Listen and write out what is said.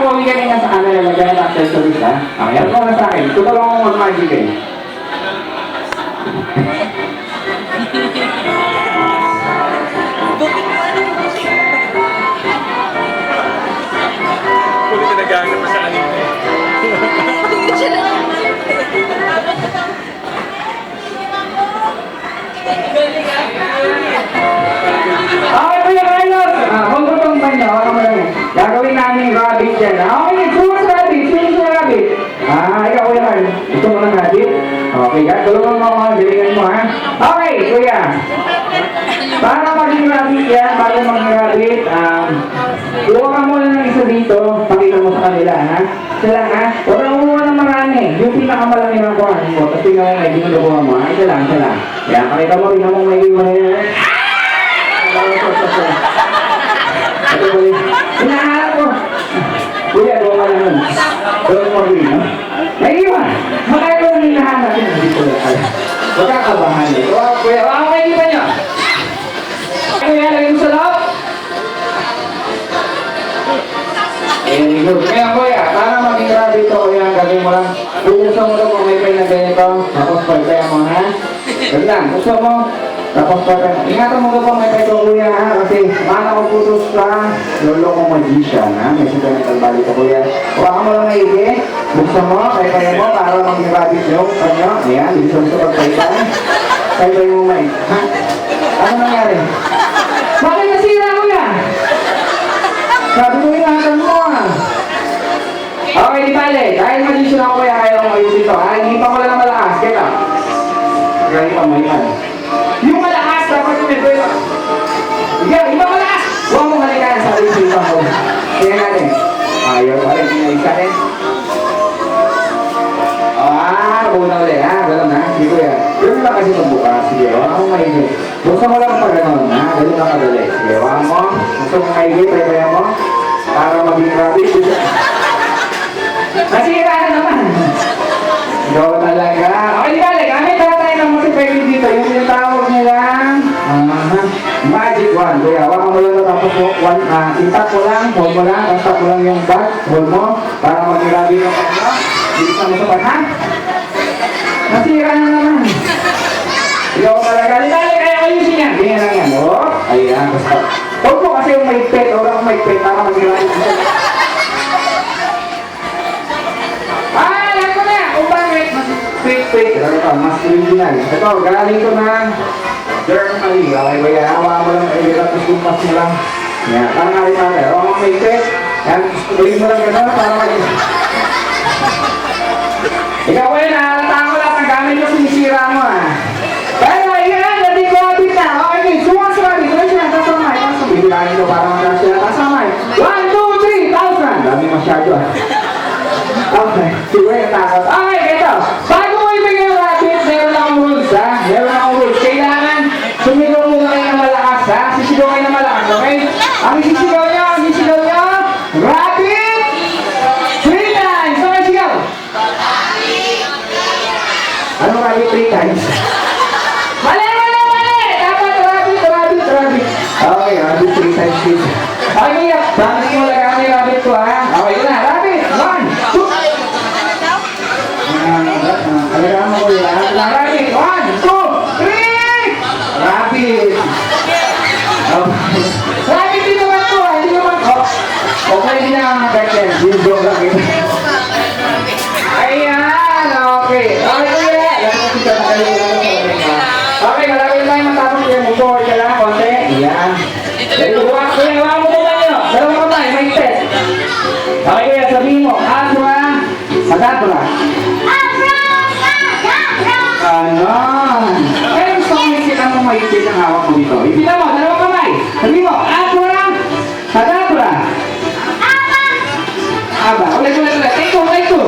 pauwi ka nga sa camera, magkaya na accessories ha. Okay, yan mo na sa akin. Tutulungan ko mag-magic eh. Puli ka nag-aano pa sa kanina eh. Okay, Kuya Carlos! Huwag mo itong banda, huwag mo lang eh. Gagawin namin yung rabbit dyan. Okay, sumas rabbit, sumas rabbit. Ikaw Kuya Carlos, gusto mo ng rabbit? Okay, tulungan mo ako, galingan mo ha. Okay, Kuya. Para maging rabbit yan, bago maging rabbit, kuha ka muna ng isa dito, pakita mo sa kanila ha. Isa lang ha, huwag kang umuha ng marami. Yung pinakamalaki na kuha mo, tapos tingnan mo, hindi mo nakuha mo ha. Isa lang, isa lang. Yan, pakita mo, tingnan mo may iwan yan. Ito ba yun? Hinaharap ko. Kuya, doon ka lang nun. Doon mo rin, no? Naiiwan. Makaya ko lang hinahanap yun. Dito lang. Huwag kang kabahan eh. Kuya, okay iba niyo. Kuya, lagay mo sa loob. Very good. Kaya kuya, para maging rabbit ito, kuya, gagawin mo lang. Buksan mo lang kung may pay na ganito. Tapos pagkaya mo, ha? Ganyan, buksan mo. Tapos ingatan mo ka pa may kayo kuya ha, kasi mana ko putos ka, lolo kong magician ha, may sentimental value ka kuya. Huwag mo lang maigi, buksan mo, kaya mo para mag-rabbit yung kanyo, ayan, bilisan sa pagkaitan. Kaya mo may, ha? Ano nangyari? Bakit nasira kuya? Sabi ko ingatan mo ha. Okay, di bale, dahil magician ako kuya, kaya mo ayusin ito ha, hindi pa ko lang malakas, kaya gano'n pa mo yan. Yung malakas, dapat yung may pwede. Iba malakas! Huwag mong halikan sa isipan mo. Kaya natin. Ayaw pa rin, pinalisa rin. Buo na ulit, ha? Gano'n ha? Sige kuya. Gano'n lang kasi pagbukas. Sige, huwag mong maigit. Buksan mo lang pa gano'n, ha? Gano'n lang kadali. Sige, huwag mo. Buksan mo maigit, kaya mo. Para maging rabbit. Nasira na naman. Ikaw talaga. Okay, di ba? Gamit tayo ng multi-payment dito. Yung tinatawag nilang magic wand. Kaya hawakan mo lang tapos intap mo lang, hold mo lang, tapos mo lang yung bag, hold mo, para mag-grabe yung kanya. Bilisan mo sa paghan. Nasira na naman. Ikaw talaga. Di ba? Kaya ayusin yan. Ganyan lang yan. Ayan. Hold mo kasi yung may pet. Huwag akong may pet para mag-grabe yung kanya. Wait, mas original. Ito, galing ko na Germany. Okay ba yan? Hawa mo lang, tapos kumpas mo lang. Yan, parang nga rin natin. Hawa mo may pet. Yan, tuloy mo lang gano'n para mag- Ikaw ko yun, nahalata ko lahat ng gamit mo, sinisira mo Pero, yan, hindi ko abit na. Okay, sumasarami. Tuloy siya, tasamay. Bilangin ko para masyado siya, tasamay. 1, 2, 3, 1,000. Dami masyado Okay, siguro yung takot. Okay, ito. Bago mo ibigay yung rabbit, meron akong rules ha. Meron akong rules. Kailangan sumigaw muna kayo ng malakas ha. Sisigaw kayo ng malakas, okay? Ang sisigaw nyo, rabbit! 3 times! Okay, sigaw! Ano rabbit 3 times? Mali! Dapat rabbit! Okay, rabbit 3 times please. Okay, bakit mo lang kami rabbit ko ha? Okay, yun na, rabbit! 1, 2, alagaan mo ko yan. Rabbit! 1, 2, 3! Rabbit! Rabbit, hindi naman to. Hindi naman to. Okay, hindi na ang magkakil. Hindi lang ito. Ayan! Okay. Okay, kuya. Okay, malapit tayo matapos kuya. Mag-forward ka lang. Konti. Ayan. Kuya, huwag mo ko ba nyo? Dalawa ko tayo. May test. Okay, kuya. Sabihin mo. Aswa. Magkakula. Ganon. Kaya gusto ko isipan mo maipit ang hawak mo dito. Ipitan mo, dalawang kamay. Sabi mo, Abra, Kadabra. Aba, ulit. Take two.